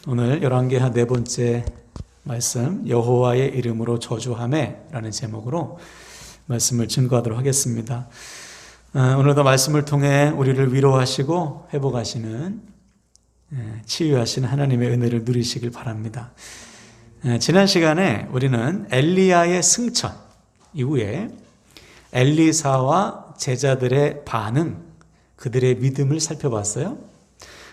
오늘 열왕기하 네 번째 말씀, 여호와의 이름으로 저주하매라는 제목으로 말씀을 증거하도록 하겠습니다. 오늘도 말씀을 통해 우리를 위로하시고 회복하시는, 치유하시는 하나님의 은혜를 누리시길 바랍니다. 지난 시간에 우리는 엘리야의 승천 이후에 엘리사와 제자들의 반응, 그들의 믿음을 살펴봤어요.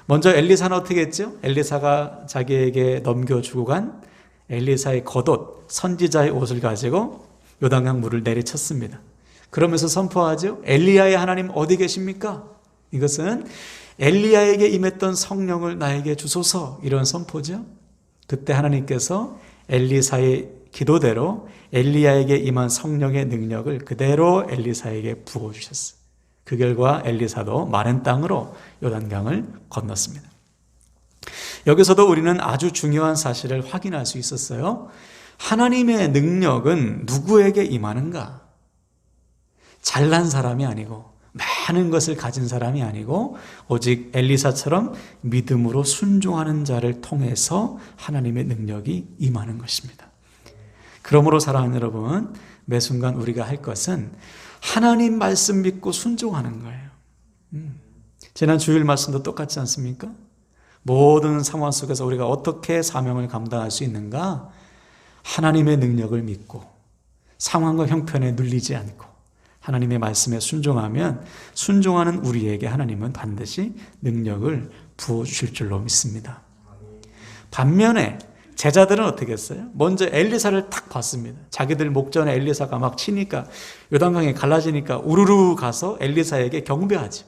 먼저 엘리사는 어떻게 했죠? 엘리사가 자기에게 넘겨주고 간 엘리사의 겉옷, 선지자의 옷을 가지고 요단강 물을 내리쳤습니다. 그러면서 선포하죠. 엘리야의 하나님 어디 계십니까? 이것은 엘리야에게 임했던 성령을 나에게 주소서, 이런 선포죠. 그때 하나님께서 엘리사의 기도대로 엘리야에게 임한 성령의 능력을 그대로 엘리사에게 부어주셨어요. 그 결과 엘리사도 마른 땅으로 요단강을 건넜습니다. 여기서도 우리는 아주 중요한 사실을 확인할 수 있었어요. 하나님의 능력은 누구에게 임하는가? 잘난 사람이 아니고 많은 것을 가진 사람이 아니고 오직 엘리사처럼 믿음으로 순종하는 자를 통해서 하나님의 능력이 임하는 것입니다. 그러므로 사랑하는 여러분, 매 순간 우리가 할 것은 하나님 말씀 믿고 순종하는 거예요. 지난 주일 말씀도 똑같지 않습니까? 모든 상황 속에서 우리가 어떻게 사명을 감당할 수 있는가? 하나님의 능력을 믿고 상황과 형편에 눌리지 않고 하나님의 말씀에 순종하면 순종하는 우리에게 하나님은 반드시 능력을 부어주실 줄로 믿습니다. 반면에 제자들은 어떻게 했어요? 먼저 엘리사를 딱 봤습니다. 자기들 목전에 엘리사가 막 치니까 요단강이 갈라지니까 우르르 가서 엘리사에게 경배하죠.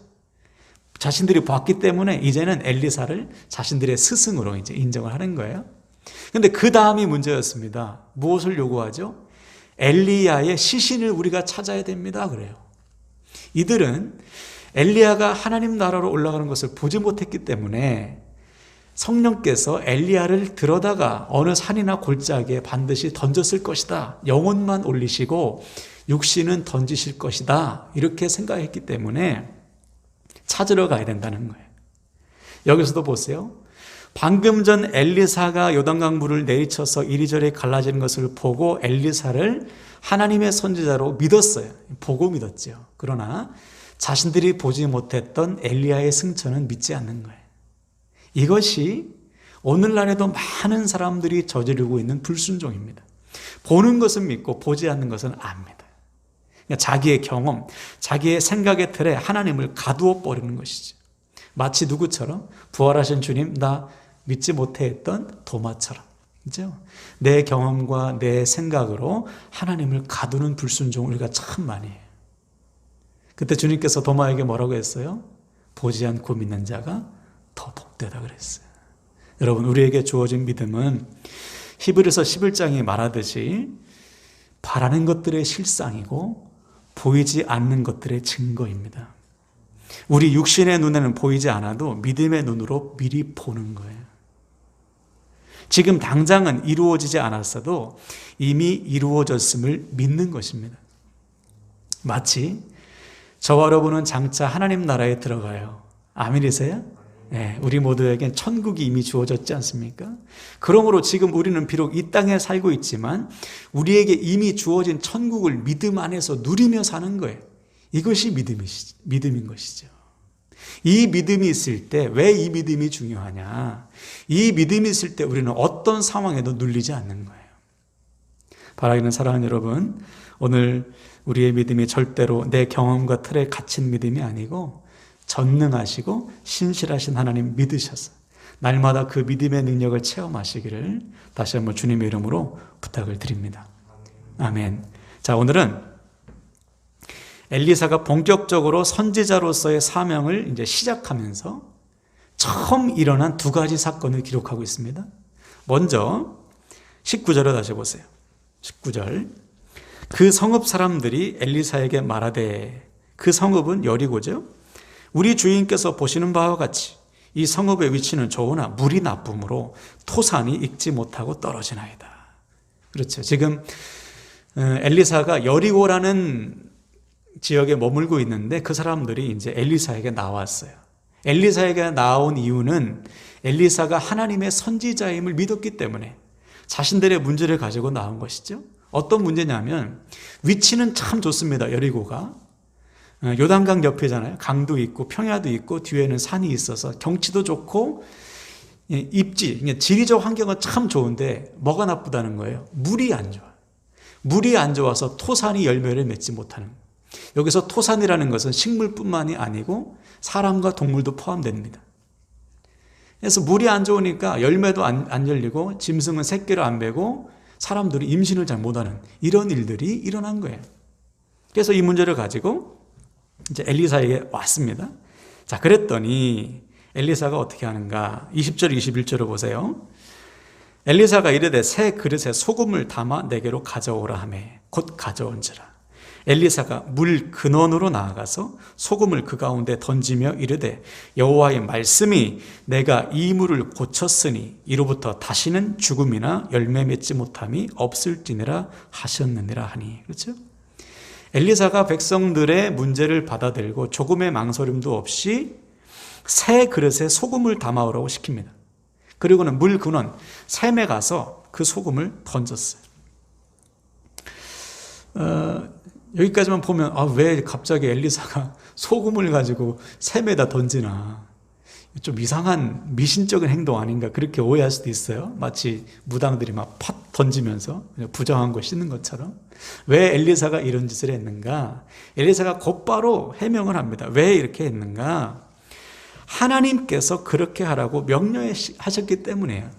자신들이 봤기 때문에 이제는 엘리사를 자신들의 스승으로 이제 인정을 하는 거예요. 그런데 그 다음이 문제였습니다. 무엇을 요구하죠? 엘리야의 시신을 우리가 찾아야 됩니다. 그래요. 이들은 엘리야가 하나님 나라로 올라가는 것을 보지 못했기 때문에 성령께서 엘리야를 들어다가 어느 산이나 골짜기에 반드시 던졌을 것이다. 영혼만 올리시고 육신은 던지실 것이다. 이렇게 생각했기 때문에 찾으러 가야 된다는 거예요. 여기서도 보세요. 방금 전 엘리사가 요단강 물을 내리쳐서 이리저리 갈라지는 것을 보고 엘리사를 하나님의 선지자로 믿었어요. 보고 믿었죠. 그러나 자신들이 보지 못했던 엘리야의 승천은 믿지 않는 거예요. 이것이 오늘날에도 많은 사람들이 저지르고 있는 불순종입니다. 보는 것은 믿고 보지 않는 것은 압니다. 그러니까 자기의 경험, 자기의 생각의 틀에 하나님을 가두어 버리는 것이죠. 마치 누구처럼? 부활하신 주님, 나 믿지 못해 했던 도마처럼. 그죠? 내 경험과 내 생각으로 하나님을 가두는 불순종을 우리가 참 많이 해요. 그때 주님께서 도마에게 뭐라고 했어요? 보지 않고 믿는 자가 더 복되다 그랬어요. 여러분, 우리에게 주어진 믿음은 히브리서 11장이 말하듯이 바라는 것들의 실상이고 보이지 않는 것들의 증거입니다. 우리 육신의 눈에는 보이지 않아도 믿음의 눈으로 미리 보는 거예요. 지금 당장은 이루어지지 않았어도 이미 이루어졌음을 믿는 것입니다. 마치 저와 여러분은 장차 하나님 나라에 들어가요. 아멘이세요? 네, 우리 모두에겐 천국이 이미 주어졌지 않습니까? 그러므로 지금 우리는 비록 이 땅에 살고 있지만 우리에게 이미 주어진 천국을 믿음 안에서 누리며 사는 거예요. 이것이 믿음인 것이죠. 이 믿음이 있을 때 왜 이 믿음이 중요하냐? 이 믿음이 있을 때 우리는 어떤 상황에도 눌리지 않는 거예요. 바라기는 사랑하는 여러분, 오늘 우리의 믿음이 절대로 내 경험과 틀에 갇힌 믿음이 아니고 전능하시고 신실하신 하나님 믿으셔서 날마다 그 믿음의 능력을 체험하시기를 다시 한번 주님의 이름으로 부탁을 드립니다. 아멘. 자, 오늘은 엘리사가 본격적으로 선지자로서의 사명을 이제 시작하면서 처음 일어난 두 가지 사건을 기록하고 있습니다. 먼저 19절을 다시 보세요. 19절. 그 성읍 사람들이 엘리사에게 말하되, 그 성읍은 여리고죠. 우리 주인께서 보시는 바와 같이 이 성읍의 위치는 좋으나 물이 나쁨으로 토산이 익지 못하고 떨어지나이다. 그렇죠. 지금 엘리사가 여리고라는 지역에 머물고 있는데 그 사람들이 이제 엘리사에게 나왔어요. 엘리사에게 나온 이유는 엘리사가 하나님의 선지자임을 믿었기 때문에 자신들의 문제를 가지고 나온 것이죠. 어떤 문제냐면 위치는 참 좋습니다. 여리고가 요단강 옆이잖아요. 강도 있고 평야도 있고 뒤에는 산이 있어서 경치도 좋고 입지, 지리적 환경은 참 좋은데 뭐가 나쁘다는 거예요? 물이 안 좋아. 물이 안 좋아서 토산이 열매를 맺지 못하는 거예요. 여기서 토산이라는 것은 식물뿐만이 아니고 사람과 동물도 포함됩니다. 그래서 물이 안 좋으니까 열매도 안 열리고 짐승은 새끼를 안 베고 사람들이 임신을 잘 못하는 이런 일들이 일어난 거예요. 그래서 이 문제를 가지고 이제 엘리사에게 왔습니다. 자, 그랬더니 엘리사가 어떻게 하는가? 20절, 21절을 보세요. 엘리사가 이르되 새 그릇에 소금을 담아 내게로 가져오라 하매 곧 가져온지라. 엘리사가 물 근원으로 나아가서 소금을 그 가운데 던지며 이르되 여호와의 말씀이 내가 이 물을 고쳤으니 이로부터 다시는 죽음이나 열매 맺지 못함이 없을지니라 하셨느니라 하니. 그렇죠? 엘리사가 백성들의 문제를 받아들고 조금의 망설임도 없이 새 그릇에 소금을 담아오라고 시킵니다. 그리고는 물 근원 샘에 가서 그 소금을 던졌어요. 여기까지만 보면 왜 갑자기 엘리사가 소금을 가지고 샘에다 던지나, 좀 이상한 미신적인 행동 아닌가 그렇게 오해할 수도 있어요. 마치 무당들이 막 팥 던지면서 부정한 거 씻는 것처럼. 왜 엘리사가 이런 짓을 했는가? 엘리사가 곧바로 해명을 합니다. 왜 이렇게 했는가? 하나님께서 그렇게 하라고 명령하셨기 때문이에요.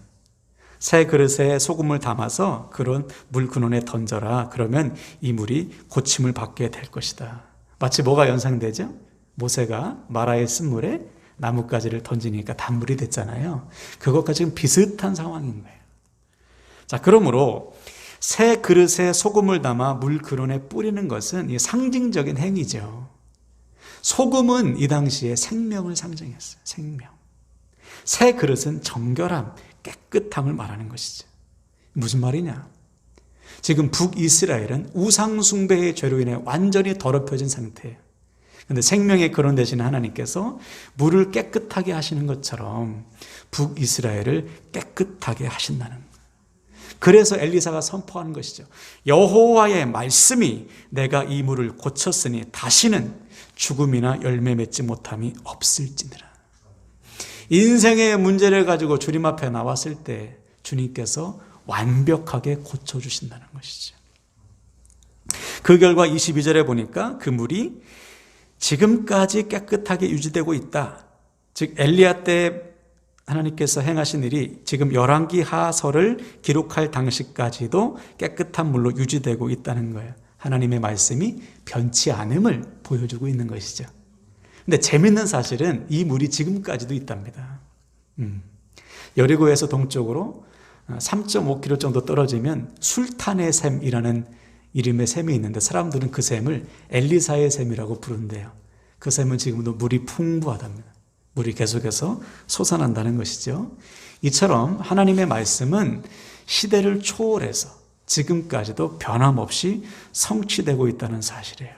새 그릇에 소금을 담아서 그런 물 근원에 던져라. 그러면 이 물이 고침을 받게 될 것이다. 마치 뭐가 연상되죠? 모세가 마라의 쓴물에 나뭇가지를 던지니까 단물이 됐잖아요. 그것과 지금 비슷한 상황인 거예요. 자, 그러므로 새 그릇에 소금을 담아 물 근원에 뿌리는 것은 이 상징적인 행위죠. 소금은 이 당시에 생명을 상징했어요. 생명. 새 그릇은 정결함, 깨끗함을 말하는 것이죠. 무슨 말이냐? 지금 북이스라엘은 우상숭배의 죄로 인해 완전히 더럽혀진 상태예요. 그런데 생명의 근원 되시는 하나님께서 물을 깨끗하게 하시는 것처럼 북이스라엘을 깨끗하게 하신다는 거예요. 그래서 엘리사가 선포하는 것이죠. 여호와의 말씀이 내가 이 물을 고쳤으니 다시는 죽음이나 열매 맺지 못함이 없을지니라. 인생의 문제를 가지고 주님 앞에 나왔을 때 주님께서 완벽하게 고쳐주신다는 것이죠. 그 결과 22절에 보니까 그 물이 지금까지 깨끗하게 유지되고 있다. 즉 엘리야 때 하나님께서 행하신 일이 지금 열왕기 하서를 기록할 당시까지도 깨끗한 물로 유지되고 있다는 거예요. 하나님의 말씀이 변치 않음을 보여주고 있는 것이죠. 근데 재밌는 사실은 이 물이 지금까지도 있답니다. 여리고에서 동쪽으로 3.5km 정도 떨어지면 술탄의 샘이라는 이름의 샘이 있는데 사람들은 그 샘을 엘리사의 샘이라고 부른대요. 그 샘은 지금도 물이 풍부하답니다. 물이 계속해서 솟아난다는 것이죠. 이처럼 하나님의 말씀은 시대를 초월해서 지금까지도 변함없이 성취되고 있다는 사실이에요.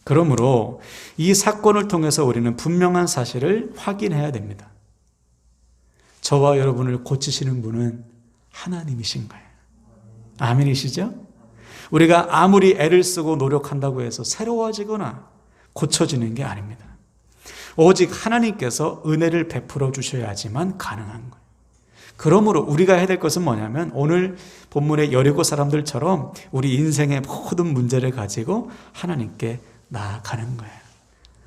그러므로 이 사건을 통해서 우리는 분명한 사실을 확인해야 됩니다. 저와 여러분을 고치시는 분은 하나님이신 거예요. 아멘이시죠? 우리가 아무리 애를 쓰고 노력한다고 해서 새로워지거나 고쳐지는 게 아닙니다. 오직 하나님께서 은혜를 베풀어 주셔야지만 가능한 거예요. 그러므로 우리가 해야 될 것은 뭐냐면 오늘 본문의 여리고 사람들처럼 우리 인생의 모든 문제를 가지고 하나님께 나아가는 거예요.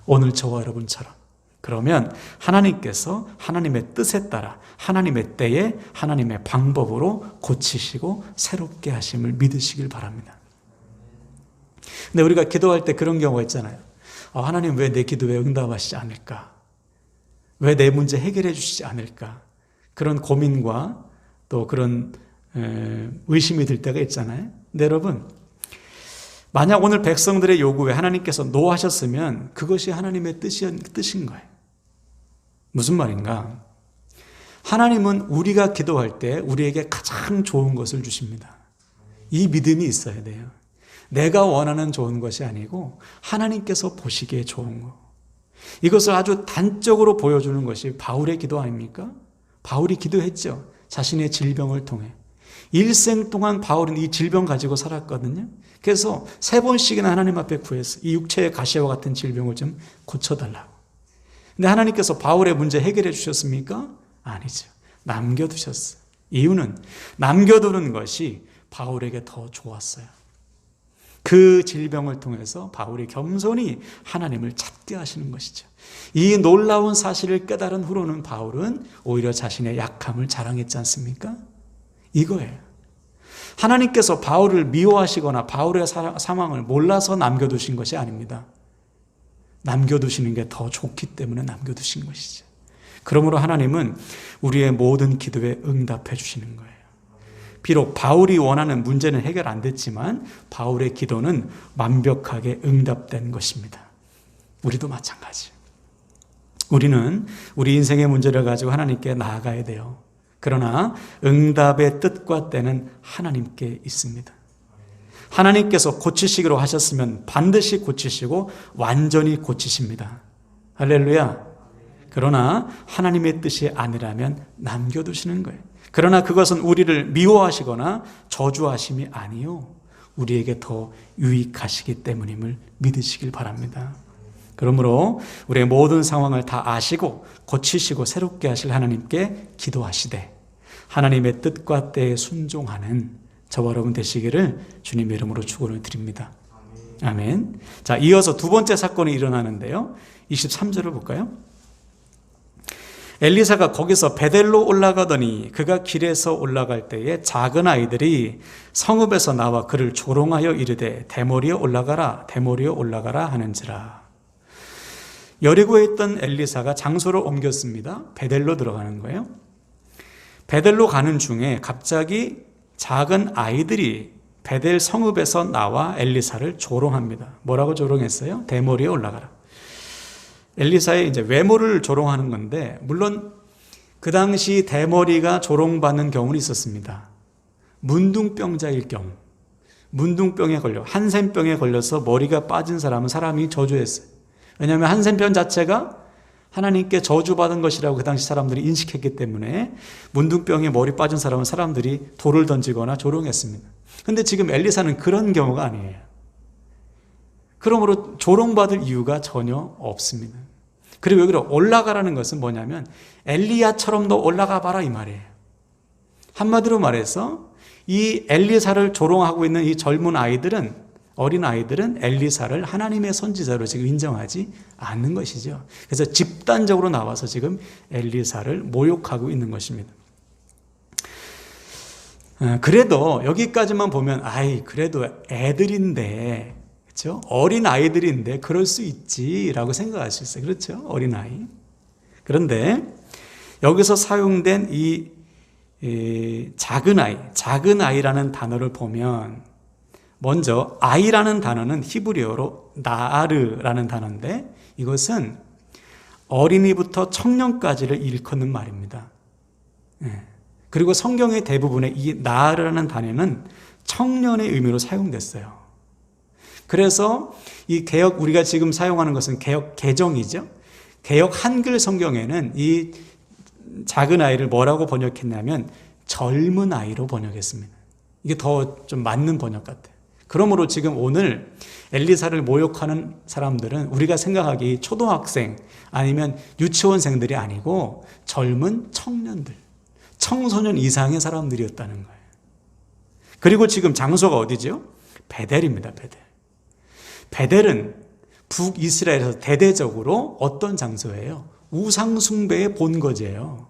오늘 저와 여러분처럼. 그러면 하나님께서 하나님의 뜻에 따라 하나님의 때에 하나님의 방법으로 고치시고 새롭게 하심을 믿으시길 바랍니다. 근데 우리가 기도할 때 그런 경우가 있잖아요. 하나님 왜 내 기도에 응답하시지 않을까? 왜 내 문제 해결해 주시지 않을까? 그런 고민과 또 그런 의심이 들 때가 있잖아요. 근데 여러분, 만약 오늘 백성들의 요구에 하나님께서 노하셨으면 그것이 하나님의 뜻인 거예요. 무슨 말인가? 하나님은 우리가 기도할 때 우리에게 가장 좋은 것을 주십니다. 이 믿음이 있어야 돼요. 내가 원하는 좋은 것이 아니고 하나님께서 보시기에 좋은 거. 이것을 아주 단적으로 보여주는 것이 바울의 기도 아닙니까? 바울이 기도했죠. 자신의 질병을 통해. 일생 동안 바울은 이 질병 가지고 살았거든요. 그래서 3번씩이나 하나님 앞에 구했어요. 이 육체의 가시와 같은 질병을 좀 고쳐달라고. 근데 하나님께서 바울의 문제 해결해 주셨습니까? 아니죠. 남겨두셨어요. 이유는 남겨두는 것이 바울에게 더 좋았어요. 그 질병을 통해서 바울이 겸손히 하나님을 찾게 하시는 것이죠. 이 놀라운 사실을 깨달은 후로는 바울은 오히려 자신의 약함을 자랑했지 않습니까? 이거예요. 하나님께서 바울을 미워하시거나 바울의 상황을 몰라서 남겨두신 것이 아닙니다. 남겨두시는 게 더 좋기 때문에 남겨두신 것이죠. 그러므로 하나님은 우리의 모든 기도에 응답해 주시는 거예요. 비록 바울이 원하는 문제는 해결 안 됐지만 바울의 기도는 완벽하게 응답된 것입니다. 우리도 마찬가지. 우리는 우리 인생의 문제를 가지고 하나님께 나아가야 돼요. 그러나 응답의 뜻과 때는 하나님께 있습니다. 하나님께서 고치시기로 하셨으면 반드시 고치시고 완전히 고치십니다. 할렐루야. 그러나 하나님의 뜻이 아니라면 남겨두시는 거예요. 그러나 그것은 우리를 미워하시거나 저주하심이 아니요, 우리에게 더 유익하시기 때문임을 믿으시길 바랍니다. 그러므로 우리의 모든 상황을 다 아시고 고치시고 새롭게 하실 하나님께 기도하시되 하나님의 뜻과 때에 순종하는 저와 여러분 되시기를 주님의 이름으로 축원을 드립니다. 아멘. 자, 이어서 두 번째 사건이 일어나는데요. 23절을 볼까요? 엘리사가 거기서 베델로 올라가더니 그가 길에서 올라갈 때에 작은 아이들이 성읍에서 나와 그를 조롱하여 이르되 대머리에 올라가라 대머리에 올라가라 하는지라. 여리고에 있던 엘리사가 장소를 옮겼습니다. 베델로 들어가는 거예요. 베델로 가는 중에 갑자기 작은 아이들이 베델 성읍에서 나와 엘리사를 조롱합니다. 뭐라고 조롱했어요? 대머리에 올라가라. 엘리사의 이제 외모를 조롱하는 건데, 물론 그 당시 대머리가 조롱받는 경우는 있었습니다. 문둥병자일 경우, 문둥병에 걸려 한센병에 걸려서 머리가 빠진 사람은 사람이 저주했어요. 왜냐하면 한센병 자체가 하나님께 저주받은 것이라고 그 당시 사람들이 인식했기 때문에 문둥병에 머리 빠진 사람은 사람들이 돌을 던지거나 조롱했습니다. 그런데 지금 엘리사는 그런 경우가 아니에요. 그러므로 조롱받을 이유가 전혀 없습니다. 그리고 여기로 올라가라는 것은 뭐냐면 엘리야처럼 너 올라가 봐라 이 말이에요. 한마디로 말해서 이 엘리사를 조롱하고 있는 이 젊은 아이들은, 어린 아이들은 엘리사를 하나님의 선지자로 지금 인정하지 않는 것이죠. 그래서 집단적으로 나와서 지금 엘리사를 모욕하고 있는 것입니다. 그래도 여기까지만 보면 그래도 애들인데, 그렇죠? 어린 아이들인데 그럴 수 있지라고 생각할 수 있어요. 그렇죠? 어린 아이. 그런데 여기서 사용된 이 작은 아이라는 단어를 보면, 먼저 아이라는 단어는 히브리어로 나아르라는 단어인데, 이것은 어린이부터 청년까지를 일컫는 말입니다. 그리고 성경의 대부분의 이 나아르라는 단어는 청년의 의미로 사용됐어요. 그래서 이 개역, 우리가 지금 사용하는 것은 개역 개정이죠. 개역 한글 성경에는 이 작은 아이를 뭐라고 번역했냐면 젊은 아이로 번역했습니다. 이게 더 좀 맞는 번역 같아요. 그러므로 지금 오늘 엘리사를 모욕하는 사람들은 우리가 생각하기 초등학생 아니면 유치원생들이 아니고 젊은 청년들, 청소년 이상의 사람들이었다는 거예요. 그리고 지금 장소가 어디죠? 베델입니다. 베델은 북이스라엘에서 대대적으로 어떤 장소예요? 우상숭배의 본거지예요.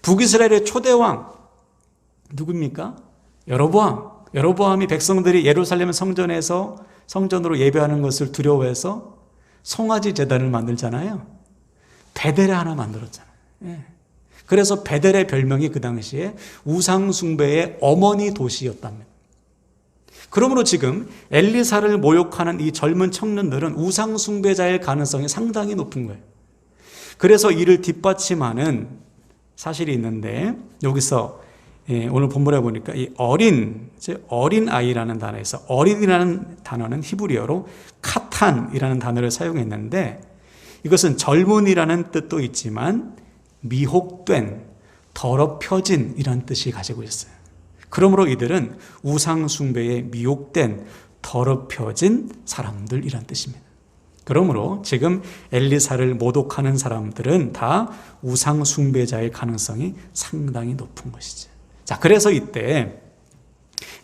북이스라엘의 초대왕 누굽니까? 여로보암이 백성들이 예루살렘 성전으로 예배하는 것을 두려워해서 송아지 제단을 만들잖아요. 베델에 하나 만들었잖아요. 그래서 베델의 별명이 그 당시에 우상숭배의 어머니 도시였답니다. 그러므로 지금 엘리사를 모욕하는 이 젊은 청년들은 우상숭배자일 가능성이 상당히 높은 거예요. 그래서 이를 뒷받침하는 사실이 있는데, 여기서 오늘 본문에 보니까 이 어린 아이라는 단어에서 어린이라는 단어는 히브리어로 카탄이라는 단어를 사용했는데, 이것은 젊은이라는 뜻도 있지만 미혹된, 더럽혀진이란 뜻이 가지고 있어요. 그러므로 이들은 우상 숭배에 미혹된 더럽혀진 사람들이란 뜻입니다. 그러므로 지금 엘리사를 모독하는 사람들은 다 우상 숭배자일 가능성이 상당히 높은 것이죠. 자, 그래서 이때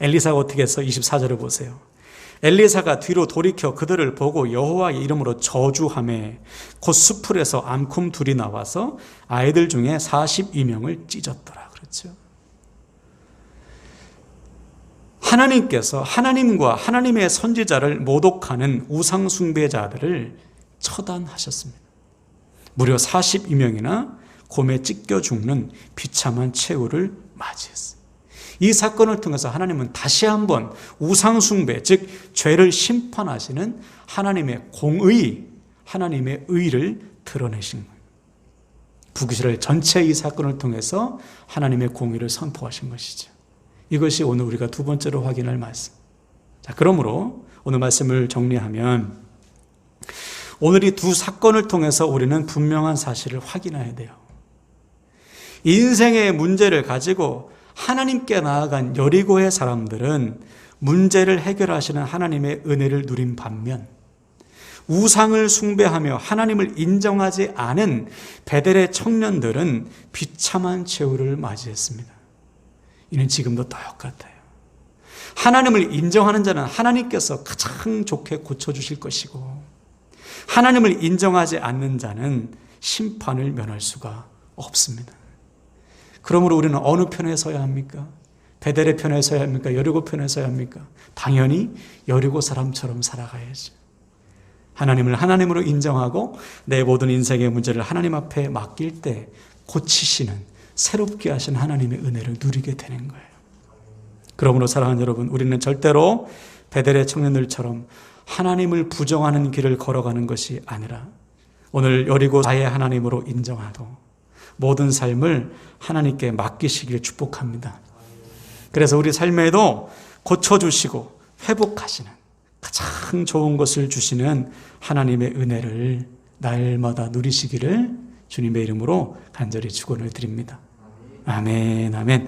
엘리사가 어떻게 했어? 24절을 보세요. 엘리사가 뒤로 돌이켜 그들을 보고 여호와의 이름으로 저주하매 곧 수풀에서 암큼 둘이 나와서 아이들 중에 42명을 찢었더라. 그렇죠. 하나님께서 하나님과 하나님의 선지자를 모독하는 우상 숭배자들을 처단하셨습니다. 무려 42명이나 곰에 찢겨 죽는 비참한 최후를 맞이했어요. 이 사건을 통해서 하나님은 다시 한번 우상 숭배, 즉 죄를 심판하시는 하나님의 공의, 하나님의 의를 드러내신 거예요. 북이스라엘 전체 이 사건을 통해서 하나님의 공의를 선포하신 것이죠. 이것이 오늘 우리가 두 번째로 확인할 말씀. 자, 그러므로 오늘 말씀을 정리하면 오늘 이 두 사건을 통해서 우리는 분명한 사실을 확인해야 돼요. 인생의 문제를 가지고 하나님께 나아간 여리고의 사람들은 문제를 해결하시는 하나님의 은혜를 누린 반면 우상을 숭배하며 하나님을 인정하지 않은 베델의 청년들은 비참한 최후를 맞이했습니다. 이는 지금도 똑같아요. 하나님을 인정하는 자는 하나님께서 가장 좋게 고쳐주실 것이고 하나님을 인정하지 않는 자는 심판을 면할 수가 없습니다. 그러므로 우리는 어느 편에 서야 합니까? 베델의 편에 서야 합니까? 여리고 편에 서야 합니까? 당연히 여리고 사람처럼 살아가야죠. 하나님을 하나님으로 인정하고 내 모든 인생의 문제를 하나님 앞에 맡길 때 고치시는 새롭게 하신 하나님의 은혜를 누리게 되는 거예요. 그러므로 사랑하는 여러분, 우리는 절대로 베델의 청년들처럼 하나님을 부정하는 길을 걸어가는 것이 아니라 오늘 여리고 나의 하나님으로 인정하고 모든 삶을 하나님께 맡기시길 축복합니다. 그래서 우리 삶에도 고쳐주시고 회복하시는 가장 좋은 것을 주시는 하나님의 은혜를 날마다 누리시기를 주님의 이름으로 간절히 축원을 드립니다. 아멘, 아멘.